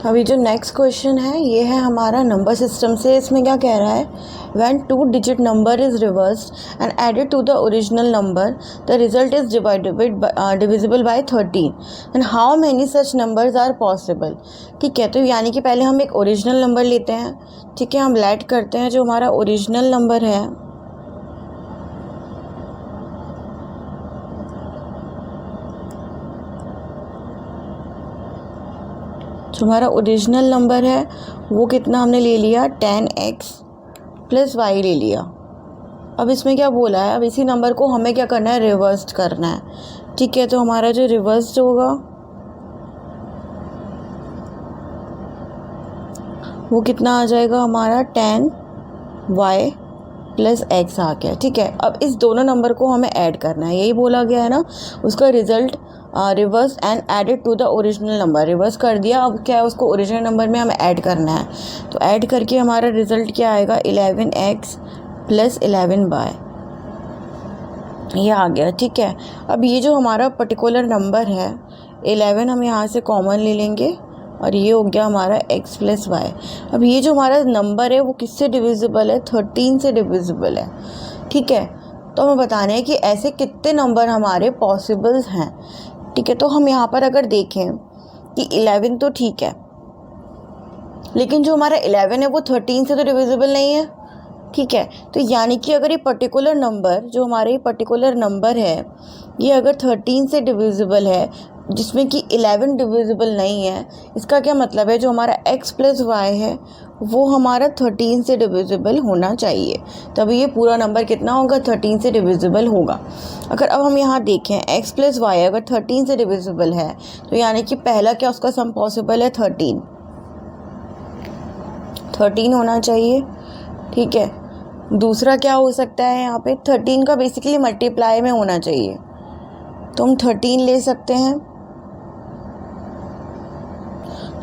अभी जो next question है ये है हमारा नंबर सिस्टम से। इसमें क्या कह रहा है, when 2-digit number is reversed and added to the original number the result is divisible by 13 and how many such numbers are possible. ठीक है, तो यानी कि पहले हम एक ओरिजिनल नंबर लेते हैं। ठीक है, हम ऐड करते हैं जो हमारा ओरिजिनल नंबर है, जो हमारा ओरिजिनल नंबर है वो कितना हमने ले लिया, 10x + y ले लिया। अब इसमें क्या बोला है, अब इसी नंबर को हमें क्या करना है, रिवर्स करना है। ठीक है, तो हमारा जो रिवर्स होगा वो कितना आ जाएगा, हमारा 10y + x आ गया। ठीक है, अब इस दोनों नंबर को हमें ऐड करना है, यही बोला गया है ना। उसका result reverse and added to the original number, reverse कर दिया, अब क्या है उसको ओरिजिनल नंबर में हमें ऐड करना है। तो ऐड करके हमारा रिजल्ट क्या आएगा, 11x + 11y, ये आ गया। ठीक है, अब ये जो हमारा पर्टिकुलर नंबर है 11 हम यहाँ से कॉमन ले लेंगे और ये हो गया हमारा x + y। अब ये जो हमारा नंबर है वो किससे डिविजिबल है, 13 से डिविजिबल है। ठीक है, तो हमें बताना है कि ऐसे कितने नंबर हमारे पॉसिबल्स हैं। ठीक है, तो हम यहाँ पर अगर देखें कि 11 तो ठीक है, लेकिन जो हमारा 11 है वो 13 से तो डिविजिबल नहीं है। ठीक है, तो यानी कि अगर ये पर्टिकुलर नंबर, जो हमारे पर्टिकुलर नंबर है, ये अगर 13 से डिविजिबल है, जिसमें कि 11 डिविजिबल नहीं है, इसका क्या मतलब है, जो हमारा x + y है वो हमारा 13 से डिविजिबल होना चाहिए, तभी ये पूरा नंबर कितना होगा, 13 से डिविजिबल होगा। अगर अब हम यहाँ देखें x + y अगर 13 से डिविजिबल है, तो यानी कि पहला क्या उसका सम पॉसिबल है, 13 होना चाहिए। ठीक है, दूसरा क्या हो सकता है, यहाँ पे 13 का बेसिकली मल्टीप्लाई में होना चाहिए, तो हम 13 ले सकते हैं।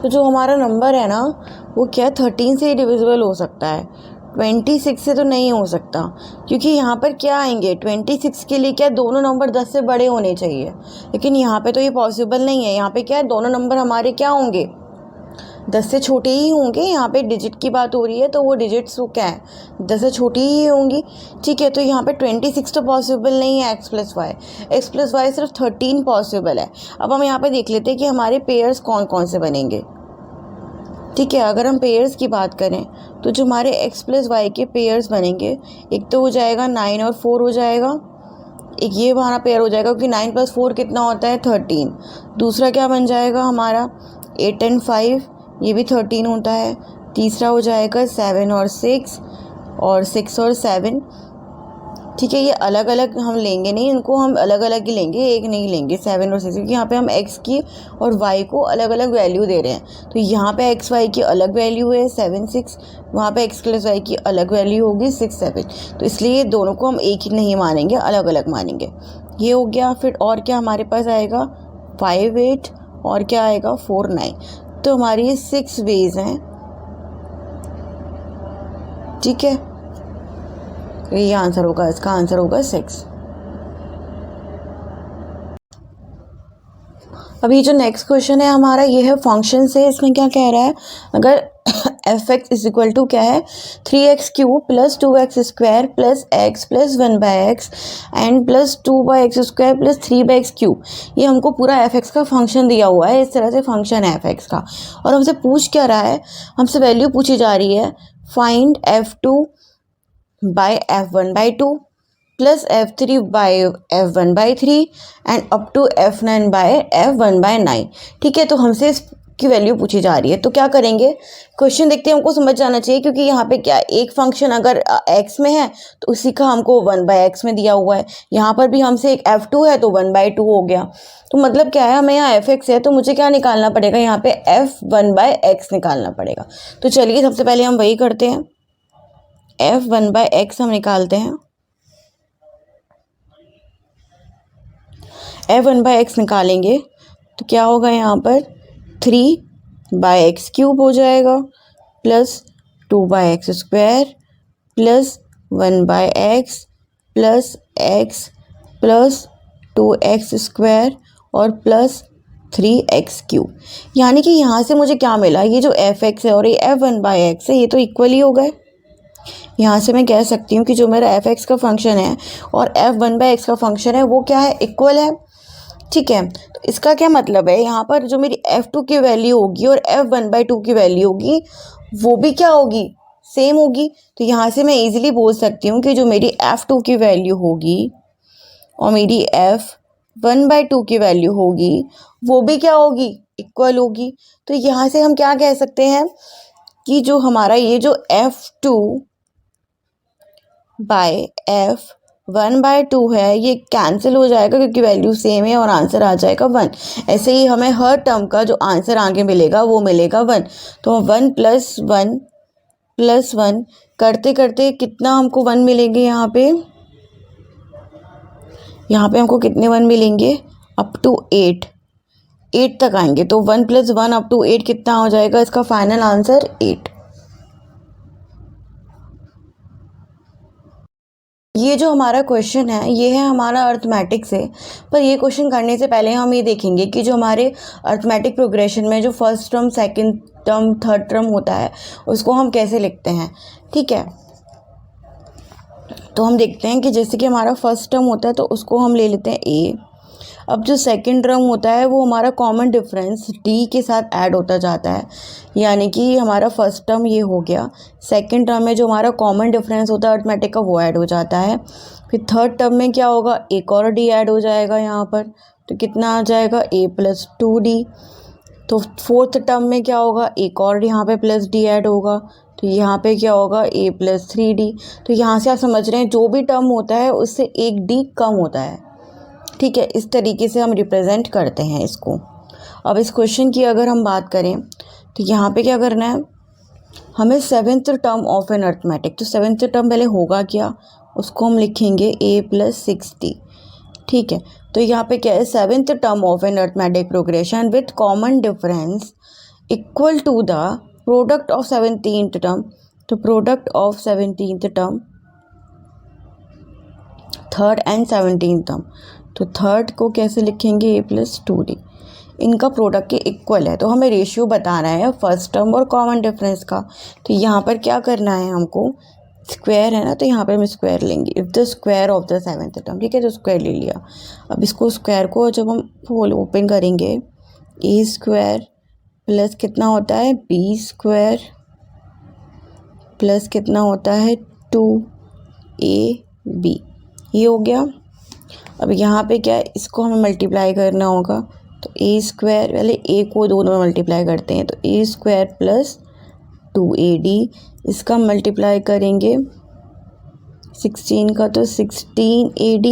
तो जो हमारा नंबर है ना वो क्या 13 से ही डिविजिबल हो सकता है, 26 से तो नहीं हो सकता, क्योंकि यहाँ पर क्या आएंगे, 26 के लिए क्या दोनों नंबर 10 से बड़े होने चाहिए, लेकिन यहाँ पे तो ये पॉसिबल नहीं है। यहाँ पे क्या है, दोनों नंबर हमारे क्या होंगे, 10 से छोटे ही होंगे। यहाँ पे डिजिट की बात हो रही है तो वो डिजिट्स वो क्या है, 10 से छोटी ही होंगी। ठीक है, तो यहाँ पे 26 तो पॉसिबल नहीं है, x + y सिर्फ 13 पॉसिबल है। अब हम यहाँ पे देख लेते हैं कि हमारे पेयर्स कौन कौन से बनेंगे। ठीक है, अगर हम पेयर्स की बात करें तो जो हमारे x + y के पेयर्स बनेंगे, एक तो हो जाएगा 9 और 4 हो जाएगा, एक ये हमारा पेयर हो जाएगा क्योंकि 9 + 4 कितना होता है, 13। दूसरा क्या बन जाएगा हमारा 8 और 5, ये भी 13 होता है। तीसरा हो जाएगा 7 और 6 और 6 और 7। ठीक है, ये अलग अलग हम लेंगे नहीं, इनको हम अलग अलग ही लेंगे, एक नहीं लेंगे 7 और 6, क्योंकि यहाँ पे हम x की और y को अलग अलग वैल्यू दे रहे हैं। तो यहाँ पे x y की अलग वैल्यू है 7 6, वहाँ पे x + y की अलग वैल्यू होगी 6 7, तो इसलिए दोनों को हम एक ही नहीं मानेंगे, अलग अलग मानेंगे। ये हो गया। फिर और क्या हमारे पास आएगा, 5 8 और क्या आएगा, 4 9। तो हमारी 6 वेज हैं। ठीक है, ये आंसर होगा, इसका आंसर होगा 6। अभी जो नेक्स्ट क्वेश्चन है हमारा ये है फंक्शन से। इसमें क्या कह रहा है, अगर f(x) = क्या है, 3x³ + 2x² + x + 1/x and + 2x² + 3x³। ये हमको पूरा f(x) का फंक्शन दिया हुआ है, इस तरह से फंक्शन है f(x) का। और हमसे पूछ क्या रहा है, हमसे वैल्यू पूछी जा रही है, find f2/f1/2 + f3/f1/3 and up to f9/f1/9। ठीक है, तो हमसे इसकी वैल्यू पूछी जा रही है, तो क्या करेंगे, क्वेश्चन देखते हैं, हमको समझ जाना चाहिए, क्योंकि यहाँ पे क्या एक फंक्शन अगर x में है तो उसी का हमको 1/x में दिया हुआ है। यहाँ पर भी हमसे एक f2 है तो 1/2 हो गया। तो मतलब क्या है, हमें यहाँ f(x) है तो मुझे क्या निकालना पड़ेगा, यहाँ पे f1/x निकालना पड़ेगा। तो चलिए सबसे पहले हम वही करते हैं, f1/x हम निकालते हैं। f1/x निकालेंगे तो क्या होगा, यहाँ पर 3/x³ हो जाएगा + 2/x² + 1/x + x + 2x² और + 3x3। यानी कि यहाँ से मुझे क्या मिला, ये जो f(x) है और ये f1/x है, ये तो इक्वल ही हो गए। यहाँ से मैं कह सकती हूँ कि जो मेरा f(x) का फंक्शन है और f1/x का फंक्शन है वो क्या है, इक्वल है। ठीक है, तो इसका क्या मतलब है, यहाँ पर जो मेरी f2 की वैल्यू होगी और f1/2 की वैल्यू होगी वो भी क्या होगी, सेम होगी। तो यहाँ से मैं इजीली बोल सकती हूँ कि जो मेरी f2 की वैल्यू होगी और मेरी f1/2 की वैल्यू होगी वो भी क्या होगी, इक्वल होगी। तो यहाँ से हम क्या कह सकते हैं कि जो हमारा ये जो f2/f1/2 है ये कैंसिल हो जाएगा क्योंकि वैल्यू सेम है और आंसर आ जाएगा 1। ऐसे ही हमें हर टर्म का जो आंसर आगे मिलेगा वो मिलेगा 1। तो 1 + 1 करते करते कितना हमको 1 मिलेंगे, यहाँ पे हमको कितने 1 मिलेंगे, अप टू 8 तक आएंगे। तो 1 + 1 अप टू 8 कितना हो जाएगा, इसका फाइनल आंसर 8। ये जो हमारा क्वेश्चन है ये है हमारा अर्थमेटिक से। पर ये क्वेश्चन करने से पहले हम ये देखेंगे कि जो हमारे अर्थमेटिक प्रोग्रेशन में जो first term, second term, third term होता है उसको हम कैसे लिखते हैं। ठीक है, तो हम देखते हैं कि जैसे कि हमारा फर्स्ट टर्म होता है तो उसको हम ले लेते हैं a। अब जो सेकंड टर्म होता है वो हमारा कॉमन डिफरेंस d के साथ ऐड होता जाता है, यानी कि हमारा फर्स्ट टर्म ये हो गया। सेकंड टर्म में जो हमारा कॉमन डिफरेंस होता है अर्थमेटिक का वो ऐड हो जाता है। फिर थर्ड टर्म में क्या होगा, एक और d ऐड हो जाएगा यहाँ पर, तो कितना आ जाएगा a + 2d। तो फोर्थ टर्म में क्या होगा, एक और यहाँ पे प्लस d ऐड होगा, तो यहाँ पे क्या होगा a + 3d। तो यहाँ से आप समझ रहे हैं जो भी टर्म होता है उससे एक d कम होता है। ठीक है, इस तरीके से हम रिप्रेजेंट करते हैं इसको। अब इस क्वेश्चन की अगर हम बात करें तो यहाँ पे क्या करना है, हमें seventh term of an arithmetic, तो सेवेंथ टर्म पहले होगा क्या, उसको हम लिखेंगे a + 6d। ठीक है, तो यहाँ पे क्या है, seventh term of an arithmetic progression with common difference equal to the product of 17th term. तो product of 17th term, third and 17th term, तो थर्ड को कैसे लिखेंगे, a + 2d। इनका प्रोडक्ट के इक्वल है, तो हमें रेशियो बताना है फर्स्ट टर्म और कॉमन डिफरेंस का। तो यहाँ पर क्या करना है हमको, स्क्वायर है ना, तो यहाँ पे हम स्क्वायर लेंगे, if the square of the seventh term. ठीक है, तो स्क्वायर ले लिया। अब इसको स्क्वायर को जब हम होल ओपन करेंगे, a² प्लस कितना होता है, b² प्लस कितना होता है 2ab, ये हो गया। अब यहाँ पे क्या है, इसको हमें मल्टीप्लाई करना होगा, तो a², पहले a को दोनों में मल्टीप्लाई करते हैं, तो a² + 2ad, इसका मल्टीप्लाई करेंगे 16 का, तो 16ad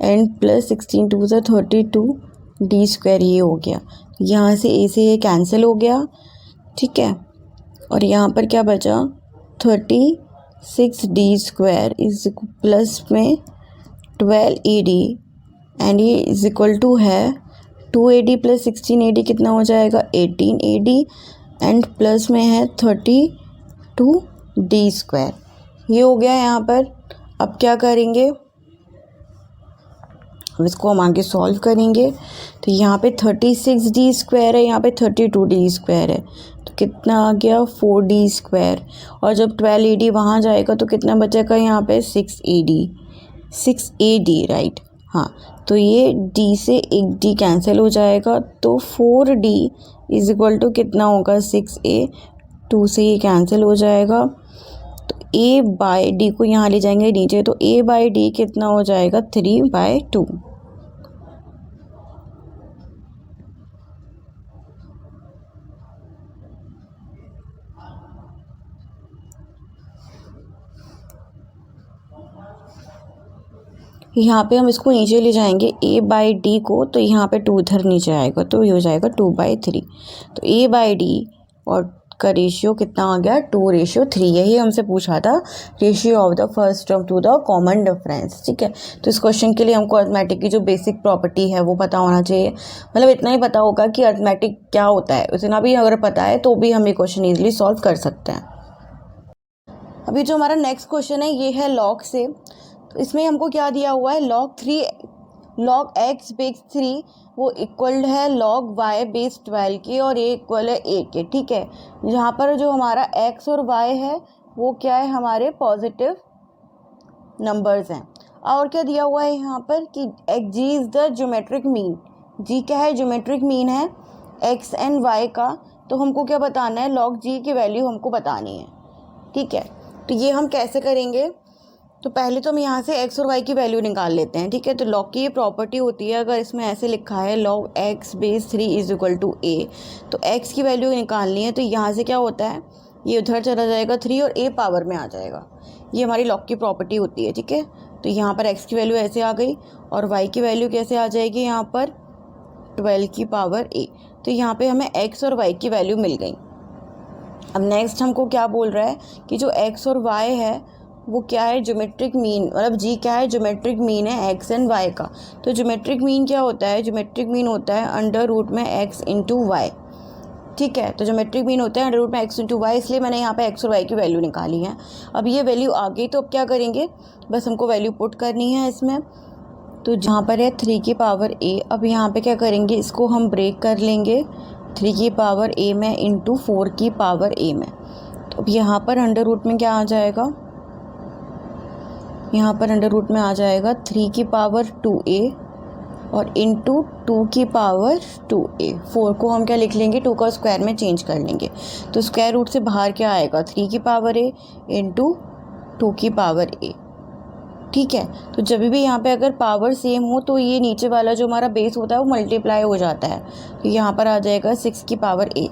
एंड प्लस 16 2 = 32 d², ये हो गया। यहाँ से a से ये कैंसिल हो गया। ठीक है, और यहाँ पर क्या बचा, 36d² इज प्लस में 12ad एंड ये इज इक्वल टू है 2ad + 16ad कितना हो जाएगा, 18ad एंड प्लस में है 32d², ये हो गया यहाँ पर। अब क्या करेंगे, अब इसको हम आगे सॉल्व करेंगे, तो यहाँ पे 36d² है, यहाँ पे 32d² है, तो कितना आ गया 4d²। और जब 12ad वहाँ जाएगा तो कितना बचेगा, यहाँ पे 6ad राइट। हाँ, तो ये d से एक d कैंसिल हो जाएगा, तो 4d इज इक्वल टू कितना होगा, 6a, 2 से ये कैंसिल हो जाएगा, तो a/d को यहाँ ले जाएंगे नीचे, तो a/d कितना हो जाएगा, 3/2। यहाँ पे हम इसको नीचे ले जाएंगे a/d को, तो यहाँ पे 2 इधर नीचे आएगा, तो ये हो जाएगा 2/3। तो a/d और का रेशियो कितना आ गया, 2:3। यही हमसे पूछा था, ratio of the first term to the common difference. ठीक है, तो इस क्वेश्चन के लिए हमको अर्थमेटिक की जो बेसिक प्रॉपर्टी है वो पता होना चाहिए, मतलब इतना ही पता होगा कि अर्थमेटिक क्या होता है, उतना भी अगर पता है तो भी हम ये क्वेश्चन ईजिली सॉल्व कर सकते हैं। अभी जो हमारा नेक्स्ट क्वेश्चन है ये है लॉग से। तो इसमें हमको क्या दिया हुआ है, log x बेस 3 वो इक्वल है log y बेस 12 के और ये इक्वल है a के, ठीक है। जहाँ पर जो हमारा x और y है वो क्या है, हमारे पॉजिटिव नंबर्स हैं। और क्या दिया हुआ है यहाँ पर कि g is the geometric mean. g क्या है, ज्योमेट्रिक मीन है x एंड y का। तो हमको क्या बताना है, log g की वैल्यू हमको बतानी है, ठीक है। तो ये हम कैसे करेंगे, तो पहले तो हम यहाँ से x और y की वैल्यू निकाल लेते हैं, ठीक है। तो log की ये प्रॉपर्टी होती है, अगर इसमें ऐसे लिखा है log x base 3 is equal to a, तो x की वैल्यू निकालनी है। तो यहाँ से क्या होता है, ये उधर चला जाएगा 3 और a पावर में आ जाएगा। ये हमारी log की प्रॉपर्टी होती है, ठीक है। तो यहाँ पर x की वैल्यू ऐसे आ गई और y की वैल्यू कैसे आ जाएगी, यहाँ पर 12 की पावर a। तो यहाँ पे हमें x और y की वैल्यू मिल गई। अब नेक्स्ट हमको क्या बोल रहा है कि जो x और y है वो क्या है, ज्योमेट्रिक मीन, मतलब g क्या है, ज्योमेट्रिक मीन है x एंड y का। तो ज्योमेट्रिक मीन क्या होता है, ज्योमेट्रिक मीन होता है अंडर रूट में x इंटू वाई, ठीक है। तो ज्योमेट्रिक मीन होता है अंडर रूट में x इंटू वाई, इसलिए मैंने यहाँ पे x और y की वैल्यू निकाली है। अब ये वैल्यू आ गई, तो अब क्या करेंगे, बस हमको वैल्यू पुट करनी है इसमें। तो जहाँ पर है 3 की पावर a, अब यहाँ पे क्या करेंगे, इसको हम ब्रेक कर लेंगे 3 की पावर a में इंटू 4 की पावर a में। तो अब यहाँ पर अंडर रूट में क्या आ जाएगा, यहाँ पर अंडर रूट में आ जाएगा 3 की पावर 2a और इंटू 2 की पावर 2a। 4 को हम क्या लिख लेंगे, 2 का स्क्वायर में चेंज कर लेंगे। तो स्क्वायर रूट से बाहर क्या आएगा, 3 की पावर a इंटू 2 की पावर a, ठीक है। तो जब भी यहाँ पे अगर पावर सेम हो तो ये नीचे वाला जो हमारा बेस होता है वो मल्टीप्लाई हो जाता है। तो यहाँ पर आ जाएगा 6 की पावर a।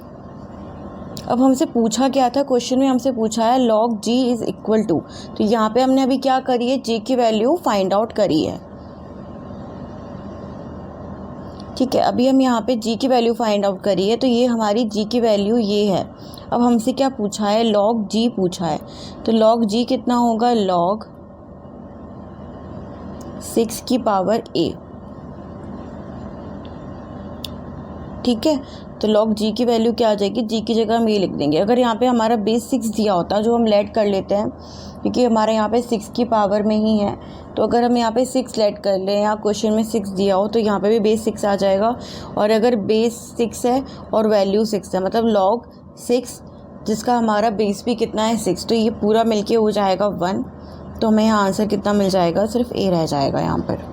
अब हमसे पूछा क्या था, क्वेश्चन में हमसे पूछा है log g is equal to, तो यहाँ पे हमने अभी क्या करी है, g की वैल्यू फाइंड आउट करी है, ठीक है। अभी हम यहाँ पे g की वैल्यू फाइंड आउट करी है, तो ये हमारी g की वैल्यू ये है। अब हमसे क्या पूछा है, log g पूछा है। तो log g कितना होगा, log 6 की पावर a, ठीक है। तो log g की वैल्यू क्या आ जाएगी, g की जगह हम ये लिख देंगे। अगर यहाँ पे हमारा बेस 6 दिया होता, जो हम लेट कर लेते हैं क्योंकि हमारे यहाँ पे 6 की पावर में ही है, तो अगर हम यहाँ पे 6 लेट कर लें या क्वेश्चन में 6 दिया हो तो यहाँ पे भी बेस 6 आ जाएगा। और अगर बेस 6 है और वैल्यू 6 है, मतलब log 6 जिसका हमारा बेस भी कितना है 6, तो ये पूरा मिलके हो जाएगा 1। तो हमें यहाँ आंसर कितना मिल जाएगा, सिर्फ a रह जाएगा यहाँ पर।